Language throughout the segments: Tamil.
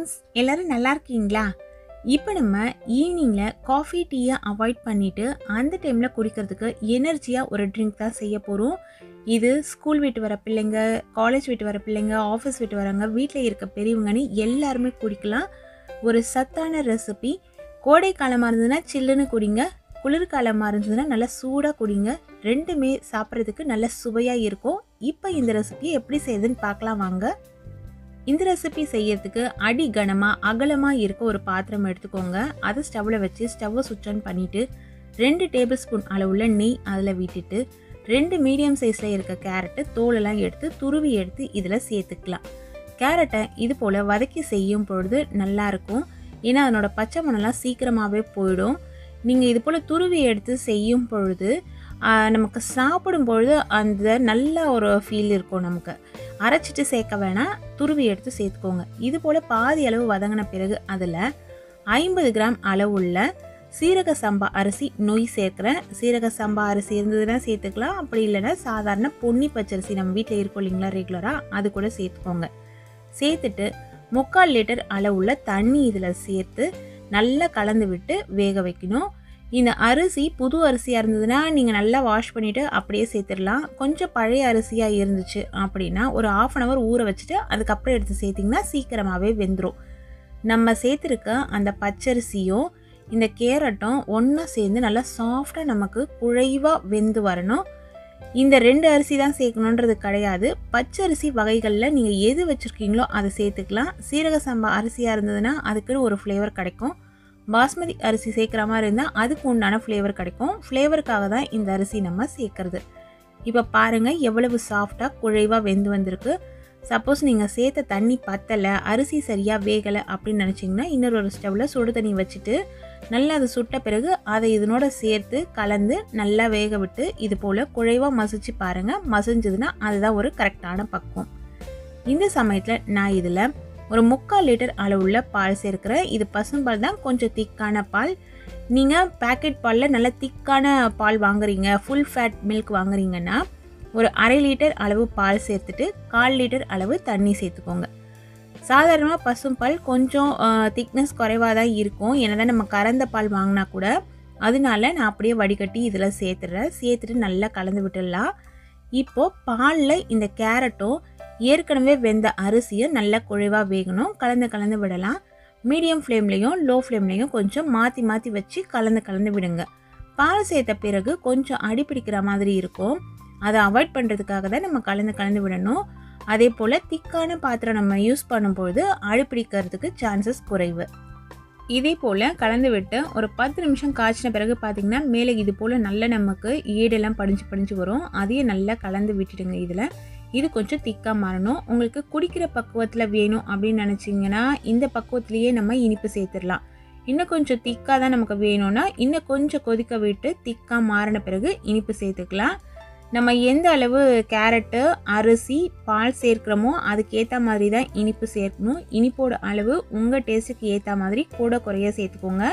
ஃப்ரெண்ட்ஸ், எல்லாரும் நல்லா இருக்கீங்களா? இப்போ நம்ம ஈவினிங்கில் காஃபி டீயை அவாய்ட் பண்ணிவிட்டு அந்த டைமில் குடிக்கிறதுக்கு எனர்ஜியாக ஒரு ட்ரிங்க் தான் செய்ய போகிறோம். இது ஸ்கூல் விட்டு வர பிள்ளைங்க, காலேஜ் விட்டு வர பிள்ளைங்க, ஆஃபீஸ் விட்டு வரவங்க, வீட்டில் இருக்க பெரியவங்கன்னு எல்லாருமே குடிக்கலாம். ஒரு சத்தான ரெசிபி. கோடை காலமாக இருந்ததுன்னா சில்லுன்னு குடிங்க, குளிர்காலமாக இருந்ததுன்னா நல்லா சூடாக குடிங்க. ரெண்டுமே சாப்பிட்றதுக்கு நல்ல சுவையாக இருக்கும். இப்போ இந்த ரெசிபியை எப்படி செய்யுதுன்னு பார்க்கலாம் வாங்க. இந்த ரெசிபி செய்யறதுக்கு அடி கனமாக அகலமாக இருக்க ஒரு பாத்திரம் எடுத்துக்கோங்க. அதை ஸ்டவ்வில் வச்சு ஸ்டவ்வை சுவிட்ச் ஆன் பண்ணிவிட்டு 2 டேபிள் ஸ்பூன் அளவுள்ள நெய் அதில் விட்டுட்டு 2 மீடியம் சைஸில் இருக்க கேரட்டு தோலெல்லாம் எடுத்து துருவி எடுத்து இதில் சேர்த்துக்கலாம். கேரட்டை இது போல் வதக்கி செய்யும் பொழுது நல்லாயிருக்கும். ஏன்னா அதனோட பச்சை மணம்லாம் சீக்கிரமாகவே போயிடும். நீங்கள் இது போல் துருவி எடுத்து செய்யும் பொழுது நமக்கு சாப்பிடும் பொழுது அந்த நல்ல ஒரு ஃபீல் இருக்கும். நமக்கு அரைச்சிட்டு சேர்க்க வேணாம், துருவி எடுத்து சேர்த்துக்கோங்க. இது போல் பாதி அளவு வதங்கின பிறகு அதில் 50 கிராம் அளவுள்ள சீரக சம்பா அரிசி நொய் சேர்க்குறேன். சீரக சம்பா அரிசி இருந்ததுன்னா சேர்த்துக்கலாம், அப்படி இல்லைன்னா சாதாரண பொன்னி பச்சரிசி நம்ம வீட்டில் இருக்கும் இல்லைங்களா ரெகுலராக, அது கூட சேர்த்துக்கோங்க. சேர்த்துட்டு 3/4 லிட்டர் அளவுள்ள தண்ணி இதில் சேர்த்து நல்லா கலந்து விட்டு வேக வைக்கணும். இந்த அரிசி புது அரிசியாக இருந்ததுன்னா நீங்கள் நல்லா வாஷ் பண்ணிவிட்டு அப்படியே சேர்த்துடலாம். கொஞ்சம் பழைய அரிசியாக இருந்துச்சு அப்படின்னா ஒரு 1/2 hour ஊற வச்சுட்டு அதுக்கப்புறம் எடுத்து சேர்த்திங்கன்னா சீக்கிரமாகவே வெந்துடும். நம்ம சேர்த்துருக்க அந்த பச்சரிசியும் இந்த கேரட்டும் ஒன்றா சேர்ந்து நல்லா சாஃப்டாக நமக்கு குழைவாக வெந்து வரணும். இந்த 2 அரிசி தான் சேர்க்கணுன்றது கிடையாது. பச்சரிசி வகைகளில் நீங்கள் எது வச்சுருக்கீங்களோ அதை சேர்த்துக்கலாம். சீரக சம்பா அரிசியாக இருந்ததுன்னா அதுக்குன்னு ஒரு ஃப்ளேவர் கிடைக்கும். பாஸ்மதி அரிசி சேர்க்குற மாதிரி இருந்தால் அதுக்கு உண்டான ஃப்ளேவர் கிடைக்கும். ஃப்ளேவருக்காக தான் இந்த அரிசி நம்ம சேர்க்குறது. இப்போ பாருங்கள் எவ்வளவு சாஃப்டாக குழைவாக வெந்து வந்திருக்கு. சப்போஸ் நீங்கள் சேர்த்த தண்ணி பத்தலை, அரிசி சரியாக வேகலை அப்படின்னு நினச்சிங்கன்னா இன்னொரு ஸ்டவ்வில் சுடு தண்ணி வச்சுட்டு நல்லா அது சுட்ட பிறகு அதை இதனோட சேர்த்து கலந்து நல்லா வேக விட்டு இது போல் குழைவாக மசிச்சு பாருங்கள். மசிஞ்சதுன்னா அதுதான் ஒரு கரெக்டான பக்குவம். இந்த சமயத்தில் நான் இதில் ஒரு 3/4 லிட்டர் அளவுள்ள பால் சேர்க்குறேன். இது பசும்பால் தான், கொஞ்சம் திக்கான பால். நீங்கள் பேக்கெட் பாலில் நல்ல திக்கான பால் வாங்குறீங்க, ஃபுல் ஃபேட் மில்க் வாங்குறீங்கன்னா ஒரு 1/2 லிட்டர் அளவு பால் சேர்த்துட்டு 1/4 லிட்டர் அளவு தண்ணி சேர்த்துக்கோங்க. சாதாரணமாக பசும்பால் கொஞ்சம் திக்னஸ் குறைவாக தான் இருக்கும், என்னதான் நம்ம கறந்த பால் வாங்கினா கூட. அதனால நான் அப்படியே வடிகட்டி இதில் சேர்த்துட்டு நல்லா கலந்து விட்டுடலாம். இப்போது பாலில் இந்த கேரட்டும் ஏற்கனவே வெந்த அரிசியை நல்லா குழைவாக வேகணும். கலந்து விடலாம். மீடியம் ஃப்ளேம்லேயும் லோ ஃப்ளேம்லேயும் கொஞ்சம் மாற்றி வச்சு கலந்து விடுங்க. பால் சேர்த்த பிறகு கொஞ்சம் அடிப்பிடிக்கிற மாதிரி இருக்கும். அதை அவாய்ட் பண்ணுறதுக்காக தான் நம்ம கலந்து விடணும். அதே போல் திக்கான பாத்திரம் நம்ம யூஸ் பண்ணும்பொழுது அடிப்பிடிக்கிறதுக்கு சான்சஸ் குறைவு. இதே போல் கலந்து விட்டு ஒரு 10 நிமிஷம் காய்ச்சின பிறகு பார்த்திங்கன்னா மேலே இது போல் நல்லா நமக்கு ஏடெல்லாம் படிஞ்சு வரும். அதையும் நல்லா கலந்து விட்டுடுங்க. இதில் இது கொஞ்சம் திக்காக மாறணும். உங்களுக்கு குடிக்கிற பக்குவத்தில் வேணும் அப்படின்னு நினச்சிங்கன்னா இந்த பக்குவத்திலேயே நம்ம இனிப்பு சேர்த்துடலாம். இன்னும் கொஞ்சம் திக்காக தான் நமக்கு வேணும்னா இன்னும் கொஞ்சம் கொதிக்க விட்டு திக்காக மாறின பிறகு இனிப்பு சேர்த்துக்கலாம். நம்ம எந்த அளவு கேரட்டு, அரிசி, பால் சேர்க்குறோமோ அதுக்கேற்ற மாதிரி தான் இனிப்பு சேர்க்கணும். இனிப்போட அளவு உங்கள் டேஸ்ட்டுக்கு ஏற்ற மாதிரி கூட குறைய சேர்த்துக்கோங்க.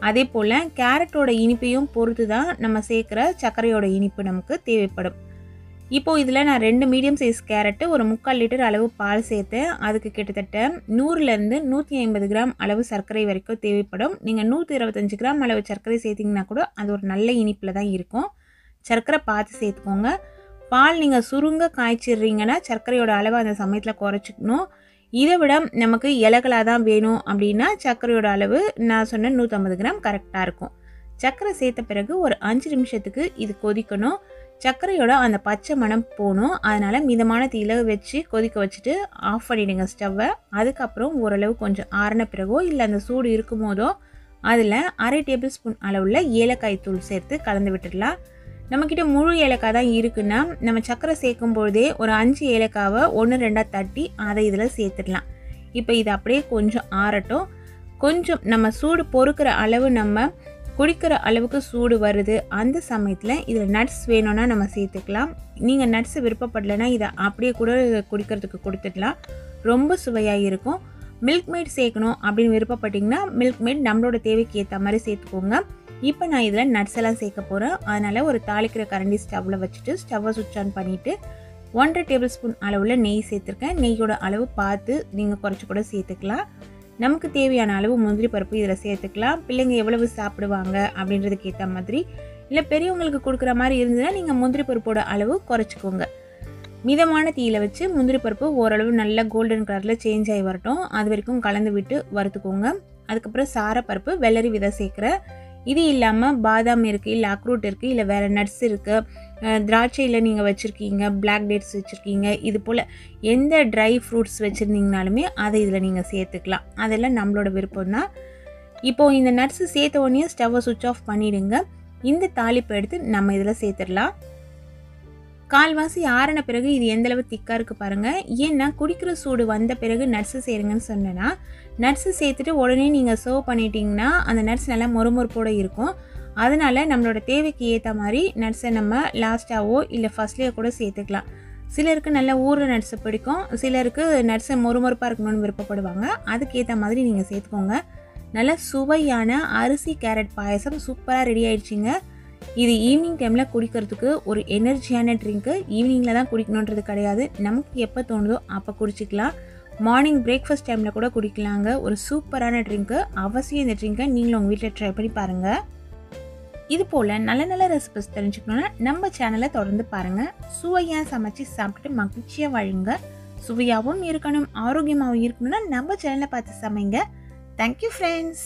அதே போல் கேரட்டோட இனிப்பையும் பொறுத்து தான் நம்ம சேர்க்குற சர்க்கரையோட இனிப்பு நமக்கு தேவைப்படும். இப்போது இதில் நான் 2 மீடியம் சைஸ் கேரட்டு, ஒரு 3/4 லிட்டர் அளவு பால் சேர்த்தேன். அதுக்கு கிட்டத்தட்ட 100லேருந்து 150 கிராம் அளவு சர்க்கரை வரைக்கும் தேவைப்படும். நீங்கள் 125 கிராம் அளவு சர்க்கரை சேர்த்திங்கன்னா கூட அது ஒரு நல்ல இனிப்பில் தான் இருக்கும். சர்க்கரை பார்த்து சேர்த்துக்கோங்க. பால் நீங்கள் சுருங்க காய்ச்சிடுறீங்கன்னா சர்க்கரையோட அளவு அந்த சமயத்தில் குறைச்சிக்கணும். இதை விட நமக்கு இலகலாக தான் வேணும் அப்படின்னா சர்க்கரையோட அளவு நான் சொன்ன 150 கிராம் கரெக்டாக இருக்கும். சர்க்கரை சேர்த்த பிறகு ஒரு 5 நிமிஷத்துக்கு இது கொதிக்கணும். சர்க்கரையோட அந்த பச்சை மணம் போகணும். அதனால் மிதமான தீயில வச்சு கொதிக்க வச்சுட்டு ஆஃப் பண்ணிவிடுங்க ஸ்டவ்வை. அதுக்கப்புறம் ஓரளவு கொஞ்சம் ஆறின பிறகோ இல்லை அந்த சூடு இருக்கும் போதோ அதில் 1/2 டேபிள் ஸ்பூன் அளவுள்ள ஏலக்காய் தூள் சேர்த்து கலந்து விட்டுடலாம். நம்மக்கிட்ட முழு ஏலக்காய் தான் இருக்குன்னா நம்ம சர்க்கரை சேர்க்கும் பொழுதே ஒரு 5 ஏலக்காவை 1-2 தட்டி அதை இதில் சேர்த்துடலாம். இப்போ இது அப்படியே கொஞ்சம் ஆறட்டும். கொஞ்சம் நம்ம சூடு பொறுக்கிற அளவு நம்ம குடிக்கிற அளவுக்கு சூடு வருது. அந்த சமயத்தில் இதில் நட்ஸ் வேணும்னா நம்ம சேர்த்துக்கலாம். நீங்கள் நட்ஸ் விருப்பப்படலைன்னா இதை அப்படியே கூட குடிக்கிறதுக்கு கொடுத்துடலாம். ரொம்ப சுவையாக இருக்கும். மில்க் மேட் சேர்க்கணும் அப்படின்னு விருப்பப்பட்டிங்கன்னா மில்க் மேட் நம்மளோட தேவைக்கு ஏற்ற மாதிரி சேர்த்துக்கோங்க. இப்போ நான் இதில் நட்ஸ் எல்லாம் சேர்க்க போகிறேன். அதனால் ஒரு தாளிக்கிற கரண்டி ஸ்டவ்வில் வச்சுட்டு ஸ்டவ்வை சுவிட்ச் ஆன் பண்ணிவிட்டு 1.5 டேபிள் ஸ்பூன் அளவில் நெய் சேர்த்துருக்கேன். நெய்யோட அளவு பார்த்து நீங்கள் குறைச்சி கூட சேர்த்துக்கலாம். நமக்கு தேவையான அளவு முந்திரி பருப்பு இதில் சேர்த்துக்கலாம். பிள்ளைங்க எவ்வளவு சாப்பிடுவாங்க அப்படின்றதுக்கு ஏற்ற மாதிரி, இல்லை பெரியவங்களுக்கு கொடுக்குற மாதிரி இருந்ததுன்னா நீங்கள் முந்திரி பருப்போட அளவு குறைச்சிக்கோங்க. மிதமான தீயில வச்சு முந்திரி பருப்பு ஓரளவு நல்லா கோல்டன் கலரில் சேஞ்ச் ஆகி வரட்டும். அது வரைக்கும் கலந்து விட்டு வறுத்துக்கோங்க. அதுக்கப்புறம் சாரப்பருப்பு, வெள்ளரி விதை சேர்க்குறேன். இது இல்லாமல் பாதாம் இருக்குது, இல்லை அக்ரூட் இருக்குது, இல்லை வேறு நட்ஸ் இருக்குது, திராட்சையில் நீங்கள் வச்சுருக்கீங்க, பிளாக் டேட்ஸ் வச்சுருக்கீங்க, இது போல் எந்த ட்ரை ஃப்ரூட்ஸ் வச்சுருந்தீங்கனாலுமே அதை இதில் நீங்கள் சேர்த்துக்கலாம். அதெல்லாம் நம்மளோட விருப்பம் தான். இப்போது இந்த நட்ஸு சேர்த்த உடனே ஸ்டவ்வை சுவிட்ச் ஆஃப் பண்ணிவிடுங்க. இந்த தாளிப்பை எடுத்து நம்ம இதில் சேர்த்துடலாம். கால்வாசி ஆறின பிறகு இது எந்தளவு திக்காக இருக்குது பாருங்கள். ஏன்னா குடிக்கிற சூடு வந்த பிறகு நட்ஸு சேருங்கன்னு சொன்னேன்னா, நட்ஸு சேர்த்துட்டு உடனே நீங்கள் சர்வ் பண்ணிட்டீங்கன்னா அந்த நட்ஸ் நல்லா மொறுமொறுப்போடு இருக்கும். அதனால் நம்மளோட தேவைக்கு ஏற்ற மாதிரி நட்ஸை நம்ம லாஸ்ட்டாவோ இல்லை ஃபஸ்ட்லேயோ கூட சேர்த்துக்கலாம். சிலருக்கு நல்லா ஊறுற நட்ஸு பிடிக்கும், சிலருக்கு நட்ஸை மொறுமொறுப்பாக இருக்கணும்னு விருப்பப்படுவாங்க. அதுக்கேற்ற மாதிரி நீங்கள் சேர்த்துக்கோங்க. நல்லா சுவையான அரிசி கேரட் பாயசம் சூப்பராக ரெடி ஆயிடுச்சிங்க. இது ஈவினிங் டைமில் குடிக்கிறதுக்கு ஒரு எனர்ஜியான ட்ரிங்க்கு. ஈவினிங்கில் தான் குடிக்கணுன்றது கிடையாது, நமக்கு எப்போ தோணுதோ அப்போ குடிச்சிக்கலாம். மார்னிங் பிரேக்ஃபாஸ்ட் டைமில் கூட குடிக்கலாங்க. ஒரு சூப்பரான ட்ரிங்க்கு. அவசியம் இந்த ட்ரிங்க்கை நீங்களும் உங்கள் வீட்டில் ட்ரை பண்ணி பாருங்கள். இது போல் நல்ல நல்ல ரெசிபிஸ் தெரிஞ்சுக்கணுன்னா நம்ம சேனலை தொடர்ந்து பாருங்கள். சுவையாக சமைச்சு சாப்பிட்டுட்டு மகிழ்ச்சியாக வாழுங்க. சுவையாகவும் இருக்கணும், ஆரோக்கியமாகவும் இருக்கணும்னா நம்ம சேனலை பார்த்து சமைங்க. Thank you friends.